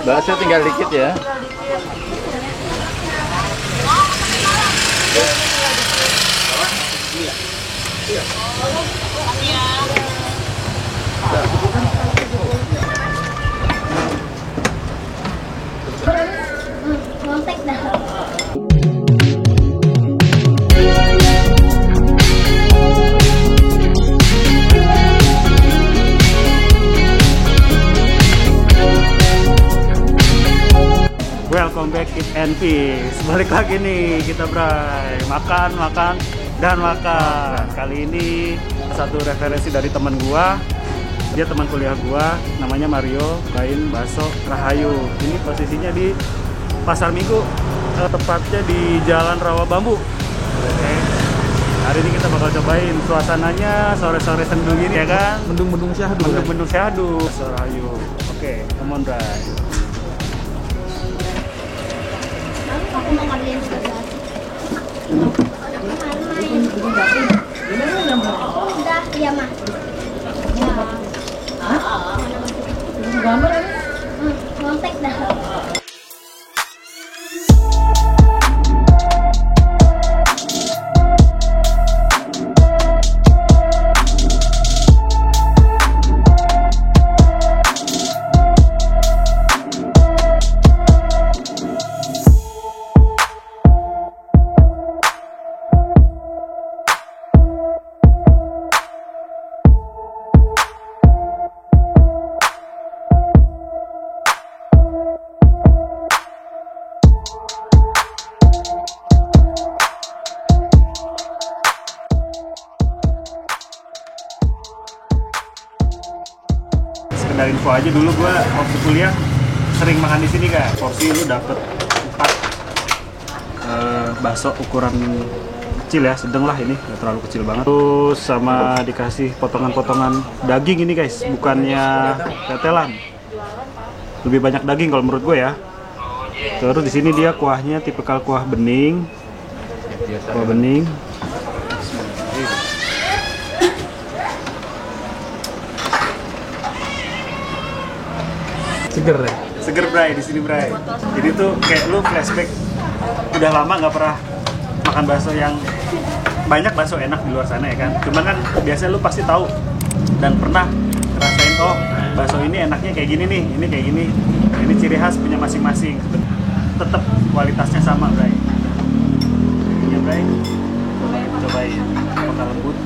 Bakso tinggal dikit ya. Kontak dah. Welcome back Eat and Peace. Balik lagi nih kita Bray. Makan dan makan. Kali ini satu referensi dari teman gua. Dia teman kuliah gua, namanya Mario, main bakso Rahayu. Ini posisinya di Pasar Minggu, tepatnya di Jalan Rawa Bambu. Oke. Hari ini kita bakal cobain suasananya sore-sore sendu gini ya kan? Mendung-mendung syahdu. Mendung-mendung syahdu. Bakso Rahayu. Oke, come on Bray. Aku mau kalian juga. Udah, iya mah. Gambar? Kontak dah. Sekedar info aja, dulu gua waktu kuliah sering makan di sini kan. Porsi lu dapet 4 bakso ukuran kecil ya, sedang lah ini, nggak terlalu kecil banget. Terus sama dikasih potongan-potongan daging ini guys, bukannya tetelan. Lebih banyak daging kalau menurut gue ya. Terus di sini dia kuahnya tipikal kuah bening. Kuah bening. Seger ya? Seger Bray, di sini Bray. Jadi tuh kayak lu flashback udah lama nggak pernah makan bakso yang banyak bakso enak di luar sana ya kan. Cuman kan biasanya lu pasti tahu dan pernah ngerasain, oh bakso ini enaknya kayak gini nih, ini kayak gini. Ini ciri khas punya masing-masing. Tetap kualitasnya sama Bray. Ini Bray, cobain apakah lembut.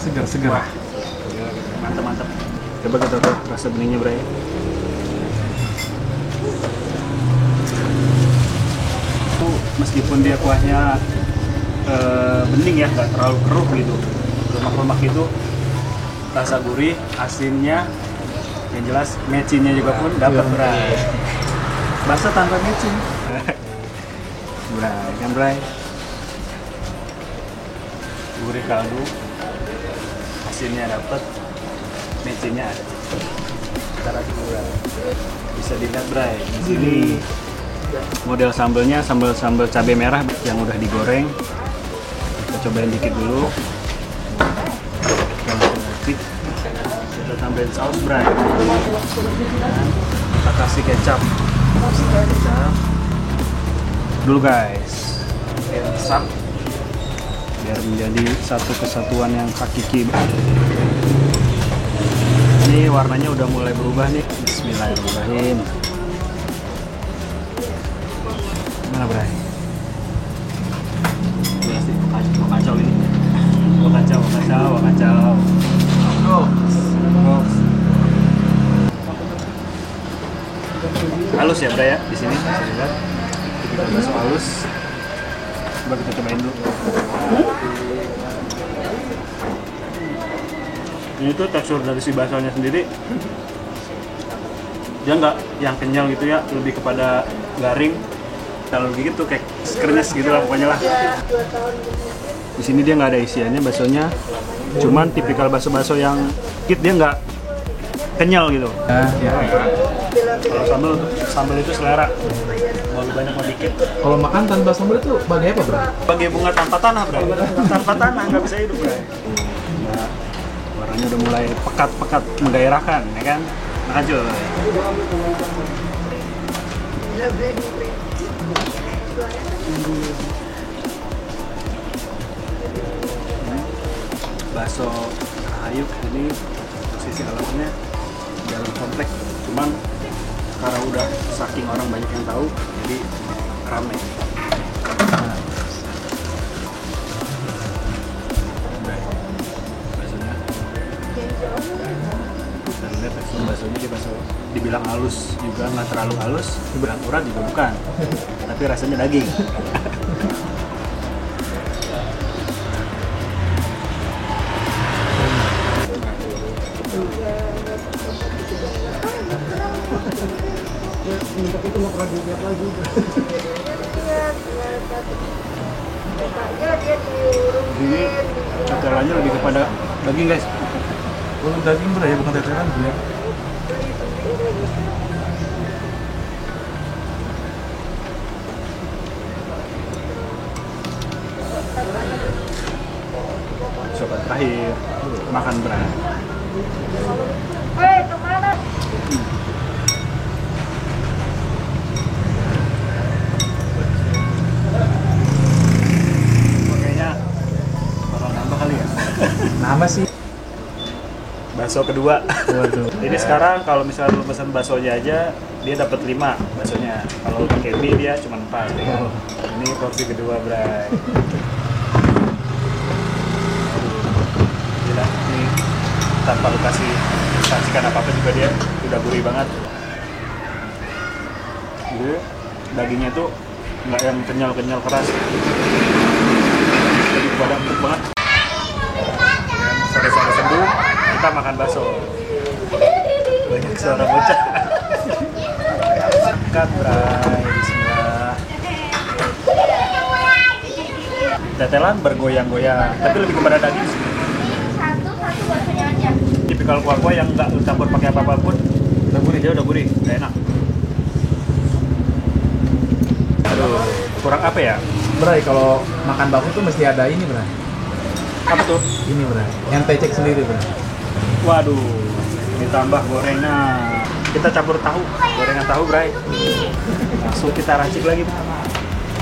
Seger. Wah, mantap. Coba kita lihat rasa beningnya Bray. Tuh meskipun dia kuahnya bening ya, nggak terlalu keruh gitu, lemak-lemak itu, rasa gurih, asinnya, yang jelas mecinnya juga pun dapat Bray. Bakso tanpa mecin. Bray, kan Bray? Gurih kaldu, asinnya dapat. Mecinnya ada. Cara kurang. Bisa dilihat Bray. Di sini model sambelnya sambal cabai merah yang udah digoreng. Kita cobain dikit dulu. Kita tambahin saus Bray. Kita kasih kecap. Dulu guys. Kecap biar menjadi satu kesatuan yang hakiki. Ini warnanya udah mulai berubah nih. Bismillahirrahmanirrahim. Gimana Bray? Mau kacau ini. Mau kacau. Box. Halus ya Bray ya di sini. Bisa dilihat. Kita bakso halus. Coba kita cobain dulu. Ini tuh tekstur dari si baksonya sendiri, dia nggak yang kenyal gitu ya, lebih kepada garing. Kalau gitu kayak krenyes gitu lah pokoknya lah. Di sini dia nggak ada isiannya baksonya, cuman tipikal bakso-bakso yang dia nggak kenyal gitu. Kalau sambal itu selera, mau banyak mau dikit. Kalau makan tanpa sambal itu bagai apa bro? Bagai bunga tanpa tanah Bro. Tanpa tanah nggak bisa hidup Bro. Nah, warna Aromanya udah mulai pekat-pekat menggairahkan, ya kan? Makan cuy. Bakso Rahayu ini posisi alamatnya dalam komplek, cuman karena udah saking orang banyak yang tahu, jadi ramai. Baksonya, kita lihat tekstur baksonya, dia bakso dibilang halus juga nggak terlalu halus, dibilang urat juga bukan, tapi rasanya daging. Jadi tetelannya lebih kepada daging guys. Kalau daging bro ya, bukan tetelan bro ya. Sobat terakhir makan berat. Kayaknya bakal nambah kali ya. Nama sih. Bakso kedua. Waduh. Jadi sekarang kalau misalnya lu pesan baksonya aja, dia dapat 5 baksonya. Kalau pakai mie dia cuma 4 ya. Ini porsi kedua, Bray. Gila, ini tanpa lu kasih saksikan apa-apa juga dia udah gurih banget. Jadi dagingnya tuh nggak yang kenyal-kenyal keras. Jadi pada empuk banget. Dan sore-sore sendu kita makan bakso. Banyak suara bocah. Makan, Bray. Bismillah. Tetelan bergoyang-goyang, tapi lebih kepada daging sih. Satu baksonya aja. Tipikal kuah-kuah yang nggak lu campur pakai apa-apa pun udah gurih, dia udah gurih, udah enak. Aduh, kurang apa ya? Bray, kalau makan bakso tuh mesti ada ini bro. Apa tuh? Ini bro, yang tecek sendiri bro. Waduh, ditambah gorengan. Kita campur tahu, gorengan tahu, Bray. Langsung kita racik lagi.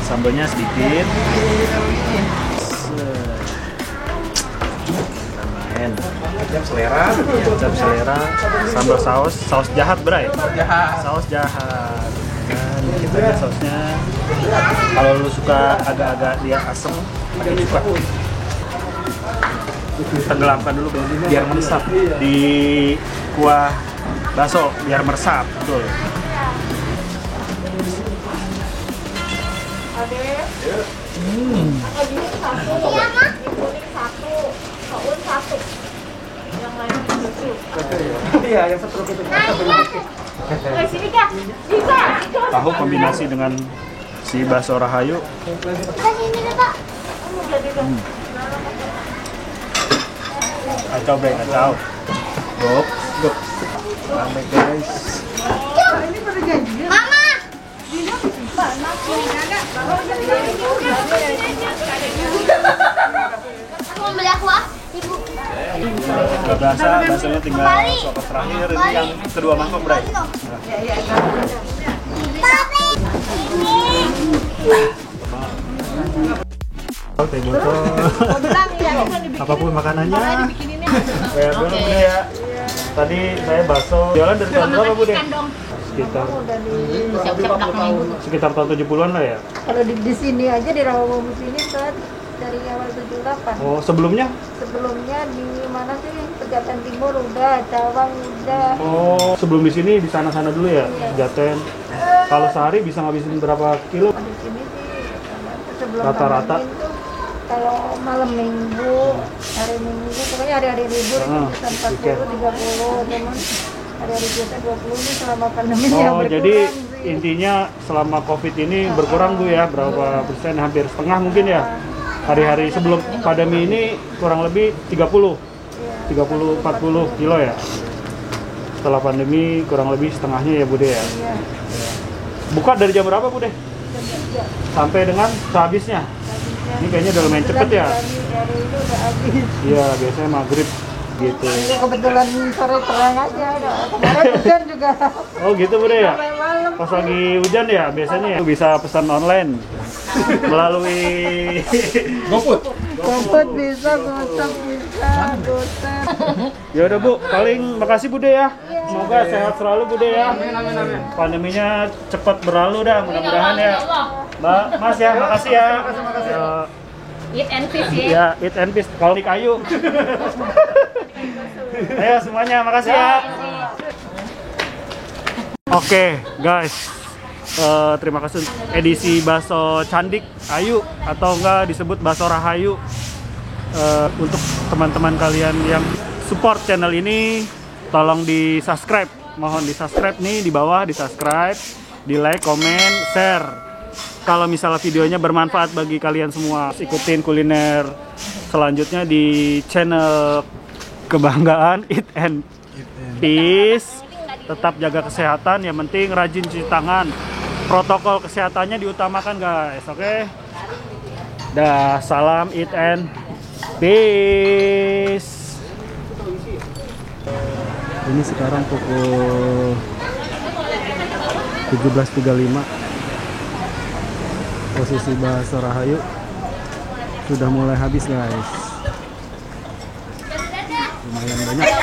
Sambalnya sedikit. Tambahin. Jam selera. Kecap selera, sambal saus jahat, Bray. Jahat. Saus jahat. Dan kita lihat sausnya. Kalau lu suka agak-agak dia asem, pakai cuka. Tenggelamkan dulu biar meresap di kuah bakso, biar meresap, betul. Iya, yang satu itu. Sini Kak. Bisa. Tahu kombinasi dengan si bakso Rahayu. Sini Kak. Kacau, Bray, kacau. Gok, gok. Rame, guys. Mama. Aku mau beli aqua. Ibu. Gak berasa, baksonya tinggal sopot terakhir. Ini yang kedua mangkok, Bray. Papi. Teh botol. Apapun makanannya. Bayar dulu, Bunda ya. Tadi saya bakso. Jualan dari tahun berapa, Bu, deh? Sekitar tahun 70-an lah ya. Kalau di sini aja di Rawamangun sini saat dari awal 78. Oh, sebelumnya? Sebelumnya di mana sih? Pejatan Timur udah, Cawang udah. Oh, sebelum di sini di sana-sana dulu ya, Jaten. Kalau sehari bisa ngabisin berapa kilo? Di sini sih sebelum Rata-rata. pandemi itu, kalau malam minggu, hari minggu, pokoknya hari-hari libur itu bisa 40, 30, cuman hari-hari biasa 20 ini selama pandemi yang Oh, berkurang jadi sih. intinya selama COVID ini berkurang Bu ya, berapa persen? Hampir setengah mungkin ya. Hari-hari sebelum pandemi ini kurang lebih 30, 40 kilo ya. Setelah pandemi kurang lebih setengahnya ya Bu De ya. Iya. Buka dari jam berapa Bu De? Sampai dengan sehabisnya. Ini kayaknya udah lumayan cepet ya. Hari itu udah habis. Iya, biasanya maghrib Gitu. Ya, kebetulan sore terang aja. Kemarin hujan juga. Oh gitu Bude ya? Sampai malam. Pas lagi hujan ya biasanya ya bisa pesan online melalui GoFood. GoFood bisa, GoShop bisa, GoShare. Ya udah Bu, paling makasih Bude ya. Semoga sehat selalu Bude ya. Pandeminya cepat berlalu dah, mudah-mudahan ya. Mbak, Mas ya, makasih ya. Eat and fish ya. Ya, eat and peace. Kalau di kayu. Ayo semuanya, makasih ya. Oke, guys. Terima kasih edisi bakso Candik Ayu atau enggak disebut bakso Rahayu. Untuk teman-teman kalian yang support channel ini, tolong di subscribe. Mohon di subscribe nih di bawah, di subscribe, di like, komen, share. Kalau misalnya videonya bermanfaat bagi kalian semua, ikutin kuliner selanjutnya di channel kebanggaan Eat and Peace. Tetap jaga kesehatan, yang penting rajin cuci tangan. Protokol kesehatannya diutamakan guys, oke? Dah, salam Eat and Peace. Ini sekarang pukul 17.35. Posisi bakso Rahayu sudah mulai habis guys. Lumayan banyak.